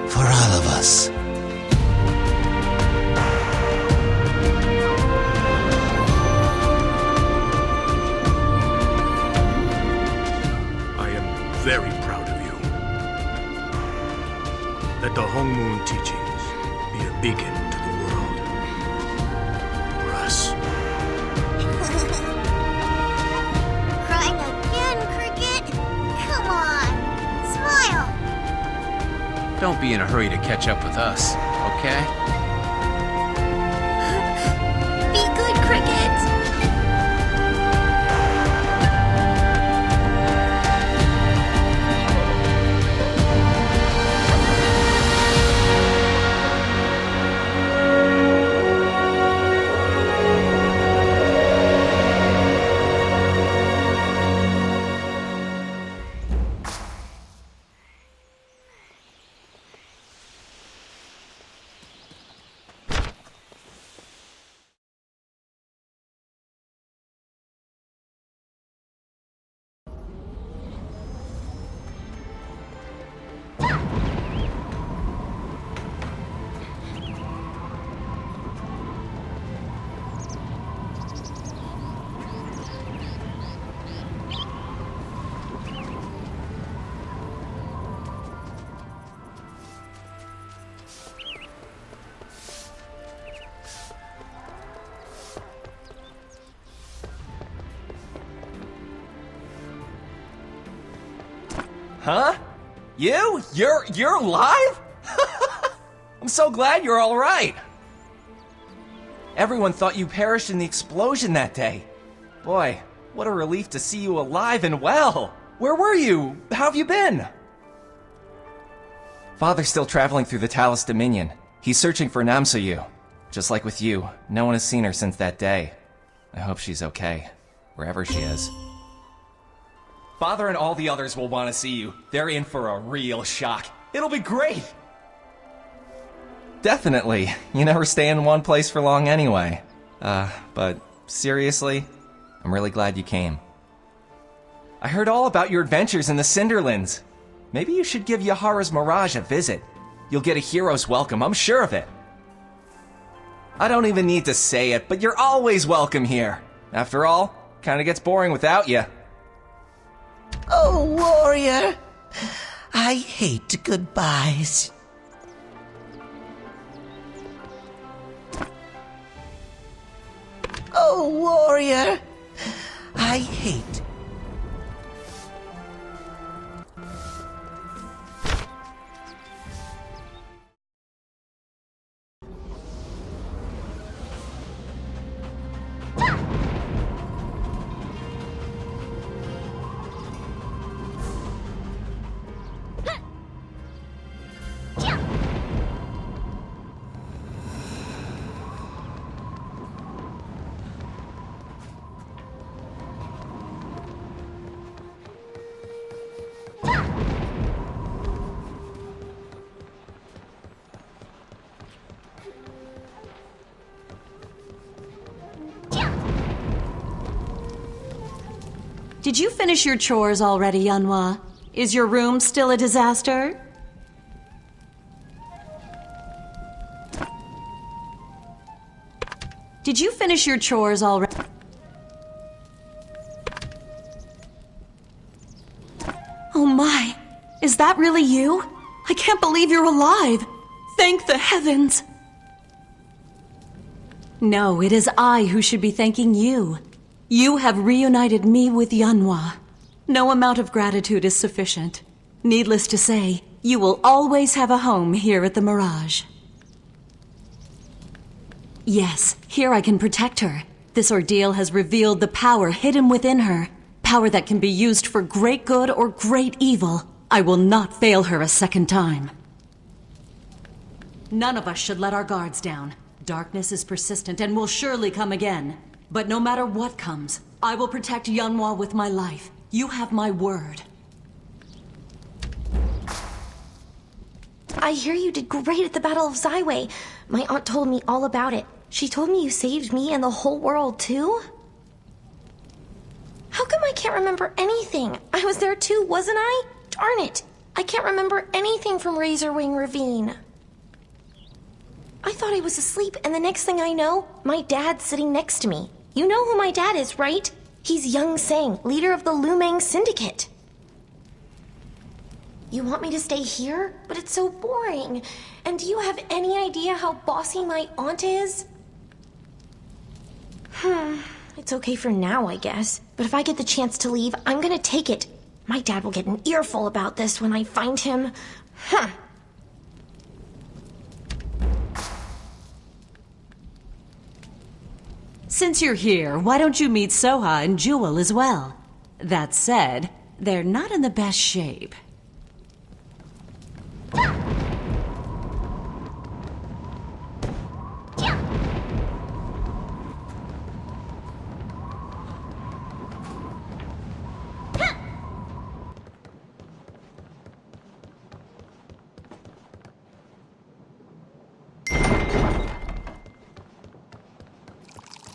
for all of us. I am very proud of you. Let the Hong Moon teachings be a beacon to the world. For us. Crying again, Cricket? Come on, smile! Don't be in a hurry to catch up with us, okay? Be good, Cricket! Huh? You? You're alive? I'm so glad you're all right. Everyone thought you perished in the explosion that day. Boy, what a relief to see you alive and well. Where were you? How have you been? Father's still traveling through the Talus Dominion. He's searching for Namsoyu. Just like with you, no one has seen her since that day. I hope she's okay, wherever she is. Father and all the others will want to see you. They're in for a real shock. It'll be great! Definitely. You never stay in one place for long anyway. But seriously, I'm really glad you came. I heard all about your adventures in the Cinderlands. Maybe you should give Yahara's Mirage a visit. You'll get a hero's welcome, I'm sure of it. I don't even need to say it, but you're always welcome here. After all, kinda gets boring without you. Oh, warrior. I hate goodbyes. Oh, warrior. I hate. Did you finish your chores already, Yanhua? Is your room still a disaster? Did you finish your chores already? Oh my, is that really you? I can't believe you're alive. Thank the heavens. No, it is I who should be thanking you. You have reunited me with Yanhua. No amount of gratitude is sufficient. Needless to say, you will always have a home here at the Mirage. Yes, here I can protect her. This ordeal has revealed the power hidden within her. Power that can be used for great good or great evil. I will not fail her a second time. None of us should let our guards down. Darkness is persistent and will surely come again. But no matter what comes, I will protect Yanhua with my life. You have my word. I hear you did great at the Battle of Zyway. My aunt told me all about it. She told me you saved me and the whole world, too? How come I can't remember anything? I was there too, wasn't I? Darn it! I can't remember anything from Razorwing Ravine. I thought I was asleep, and the next thing I know, my dad's sitting next to me. You know who my dad is, right? He's Young Sang, leader of the Lumang Syndicate. You want me to stay here? But it's so boring. And do you have any idea how bossy my aunt is? It's okay for now, I guess. But if I get the chance to leave, I'm gonna take it. My dad will get an earful about this when I find him. Since you're here, why don't you meet Soha and Jewel as well? That said, they're not in the best shape.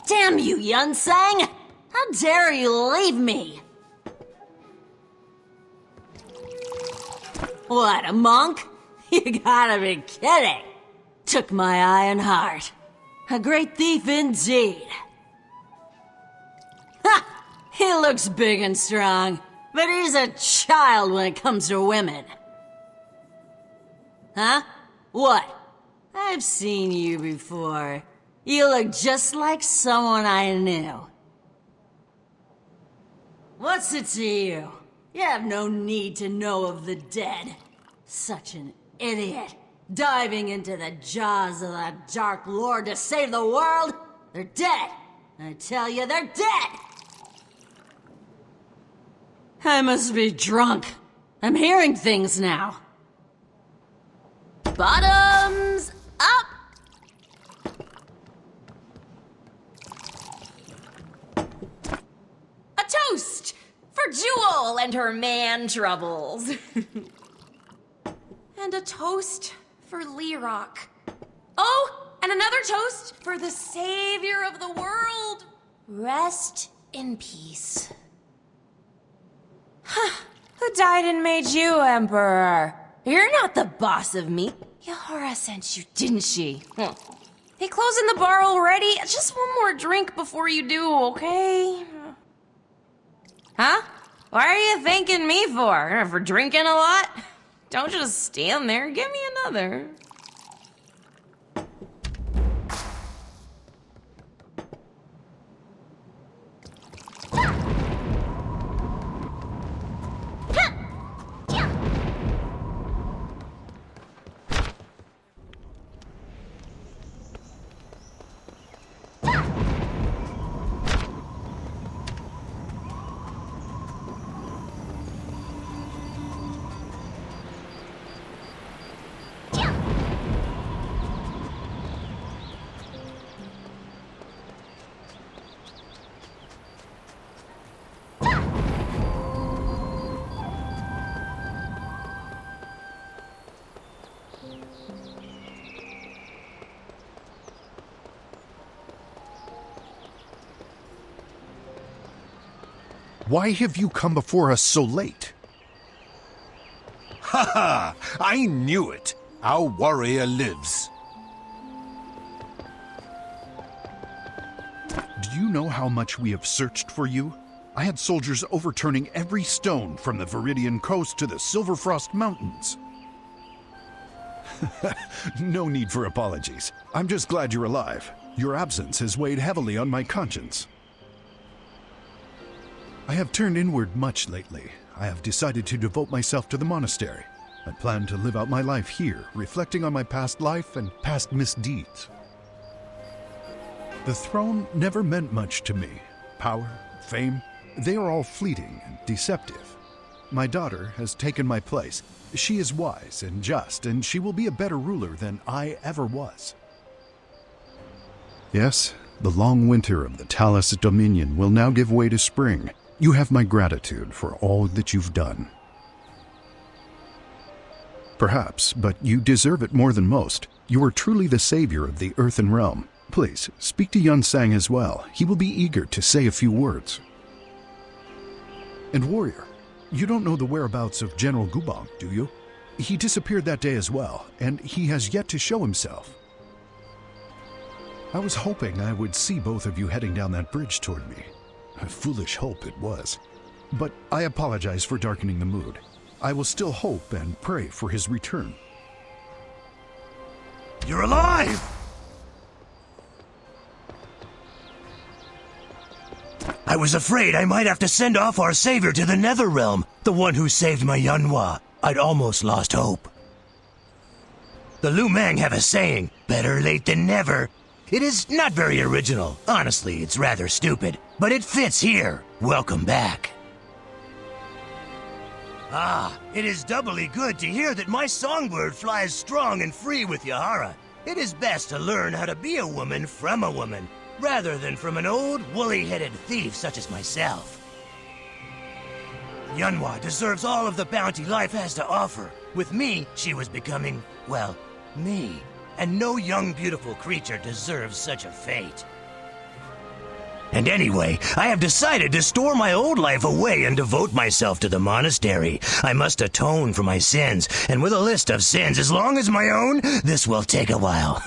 Damn you, Yunsang! How dare you leave me? What, a monk? You gotta be kidding! Took my iron heart. A great thief indeed. Ha! He looks big and strong, but he's a child when it comes to women. Huh? What? I've seen you before. You look just like someone I knew. What's it to you? You have no need to know of the dead. Such an idiot. Diving into the jaws of the Dark Lord to save the world? They're dead. I tell you, they're dead! I must be drunk. I'm hearing things now. Bottoms up! A toast for Jewel and her man troubles. And a toast for Lerock. Oh, and another toast for the savior of the world. Rest in peace. Huh, who Who died and made you Emperor? You're not the boss of me. Yahara sent you, didn't she? Hey, closing the bar already? Just one more drink before you do, okay? Huh? Why are you thanking me for? For drinking a lot? Don't just stand there. Give me another. Why have you come before us so late? Ha ha! I knew it! Our warrior lives. Do you know how much we have searched for you? I had soldiers overturning every stone from the Viridian coast to the Silverfrost Mountains. No need for apologies. I'm just glad you're alive. Your absence has weighed heavily on my conscience. I have turned inward much lately. I have decided to devote myself to the monastery. I plan to live out my life here, reflecting on my past life and past misdeeds. The throne never meant much to me. Power, fame, they are all fleeting and deceptive. My daughter has taken my place. She is wise and just, and she will be a better ruler than I ever was. Yes, the long winter of the Talus Dominion will now give way to spring. You have my gratitude for all that you've done. Perhaps, but you deserve it more than most. You are truly the savior of the Earthen Realm. Please, speak to Yun Sang as well. He will be eager to say a few words. And warrior, you don't know the whereabouts of General Gubong, do you? He disappeared that day as well, and he has yet to show himself. I was hoping I would see both of you heading down that bridge toward me. A foolish hope it was. But I apologize for darkening the mood. I will still hope and pray for his return. You're alive! I was afraid I might have to send off our savior to the Nether Realm, the one who saved my Yunhua. I'd almost lost hope. The Lu Meng have a saying, better late than never. It is not very original. Honestly, it's rather stupid. But it fits here. Welcome back. Ah, it is doubly good to hear that my songbird flies strong and free with Yahara. It is best to learn how to be a woman from a woman, rather than from an old, woolly-headed thief such as myself. Yunhua deserves all of the bounty life has to offer. With me, she was becoming, well, me. And no young, beautiful creature deserves such a fate. And anyway, I have decided to store my old life away and devote myself to the monastery. I must atone for my sins, and with a list of sins as long as my own, this will take a while.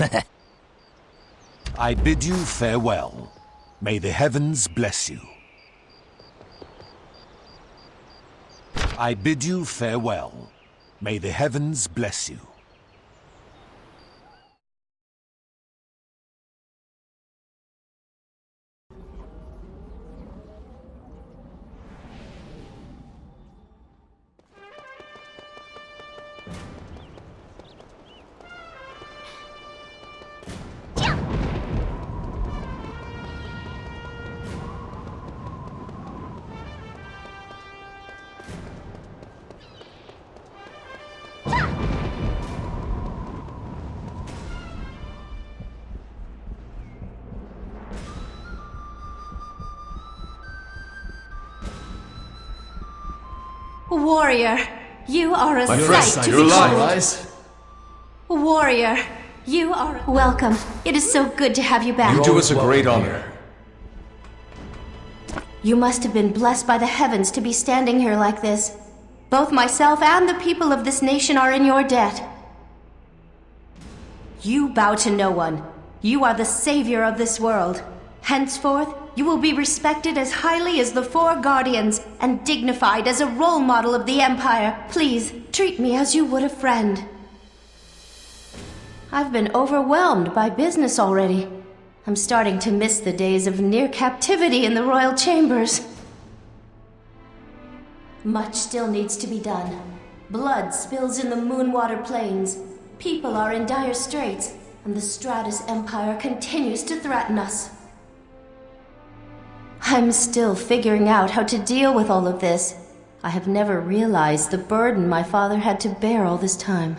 I bid you farewell. May the heavens bless you. I bid you farewell. May the heavens bless you. Warrior, you are a sight to behold. Warrior, you are welcome. It is so good to have you back. You do us a great honor. You must have been blessed by the heavens to be standing here like this. Both myself and the people of this nation are in your debt. You bow to no one. You are the savior of this world. Henceforth, you will be respected as highly as the Four Guardians and dignified as a role model of the Empire. Please, treat me as you would a friend. I've been overwhelmed by business already. I'm starting to miss the days of near captivity in the royal chambers. Much still needs to be done. Blood spills in the Moonwater Plains. People are in dire straits, and the Stratus Empire continues to threaten us. I'm still figuring out how to deal with all of this. I have never realized the burden my father had to bear all this time.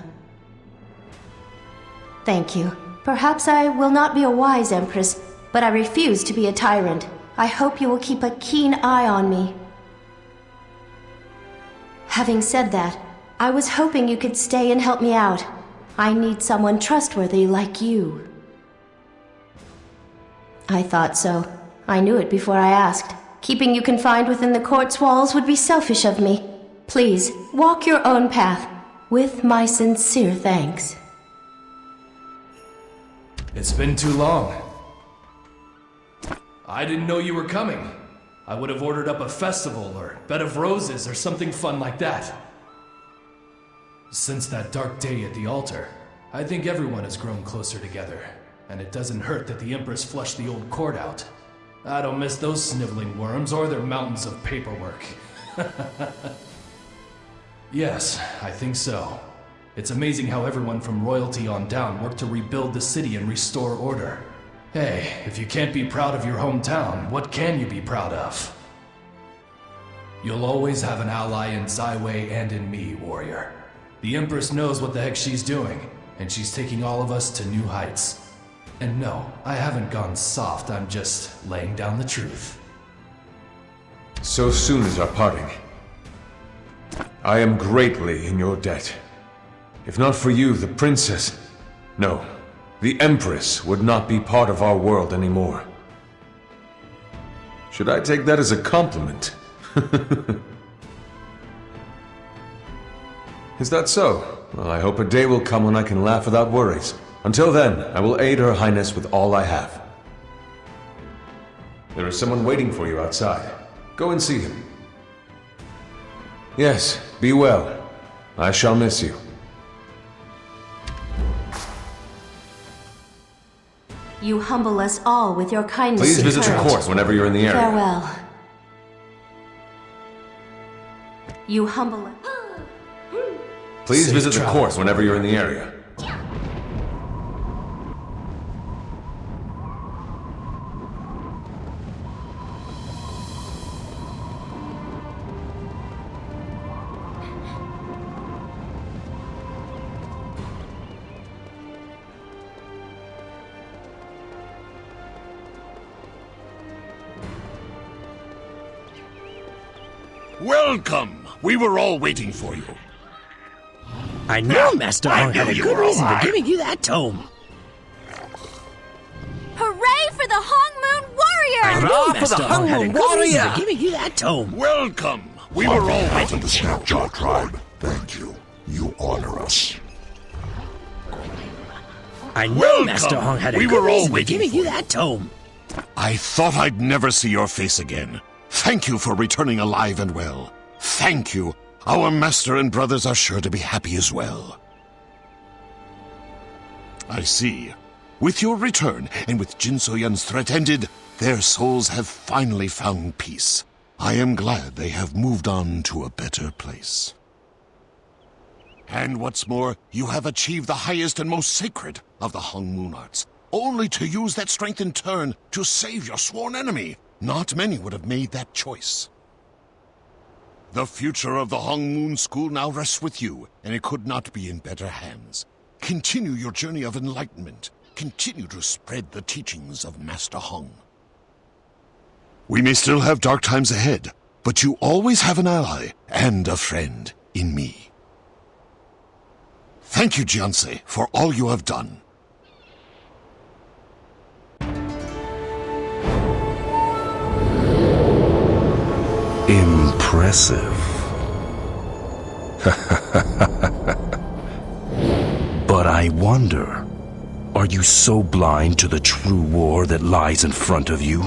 Thank you. Perhaps I will not be a wise empress, but I refuse to be a tyrant. I hope you will keep a keen eye on me. Having said that, I was hoping you could stay and help me out. I need someone trustworthy like you. I thought so. I knew it before I asked. Keeping you confined within the court's walls would be selfish of me. Please, walk your own path, with my sincere thanks. It's been too long. I didn't know you were coming. I would have ordered up a festival or bed of roses or something fun like that. Since that dark day at the altar, I think everyone has grown closer together, and it doesn't hurt that the Empress flushed the old court out. I don't miss those sniveling worms or their mountains of paperwork. Yes, I think so. It's amazing how everyone from royalty on down worked to rebuild the city and restore order. Hey, if you can't be proud of your hometown, what can you be proud of? You'll always have an ally in Zyway and in me, warrior. The Empress knows what the heck she's doing, and she's taking all of us to new heights. And no, I haven't gone soft, I'm just laying down the truth. So soon as our parting, I am greatly in your debt. If not for you, the princess... No, the Empress would not be part of our world anymore. Should I take that as a compliment? Is that so? Well, I hope a day will come when I can laugh without worries. Until then, I will aid Her Highness with all I have. There is someone waiting for you outside. Go and see him. Yes, be well. I shall miss you. You humble us all with your kindness. Please visit the court whenever you're in the area. Farewell. You humble us. Please visit the court whenever you're in the area. Welcome! We were all waiting for you. I knew Master Hong had a good reason for giving you that tome. Hooray for the Hong Moon Warrior! I knew Master Hong had a good reason for giving you that tome. Welcome! We were all waiting the Snapjaw tribe. Thank you. You honor us. I knew Master Hong had a good reason for giving you that tome. I thought I'd never see your face again. Thank you for returning alive and well. Thank you. Our master and brothers are sure to be happy as well. I see. With your return, and with Jin So-yun's threat ended, their souls have finally found peace. I am glad they have moved on to a better place. And what's more, you have achieved the highest and most sacred of the Hong Moon arts, only to use that strength in turn to save your sworn enemy. Not many would have made that choice. The future of the Hong Moon School now rests with you, and it could not be in better hands. Continue your journey of enlightenment. Continue to spread the teachings of Master Hong. We may still have dark times ahead, but you always have an ally and a friend in me. Thank you, Jianse, for all you have done. Impressive. But I wonder, are you so blind to the true war that lies in front of you?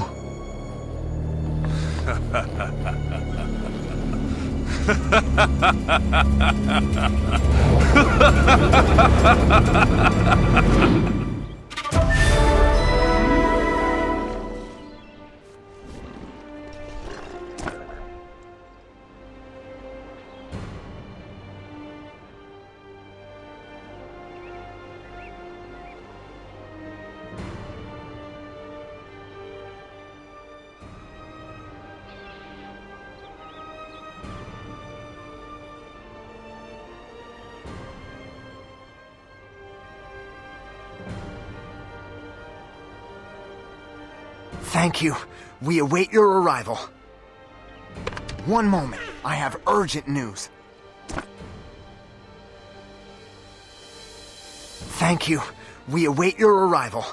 Thank you. We await your arrival. One moment. I have urgent news. Thank you. We await your arrival.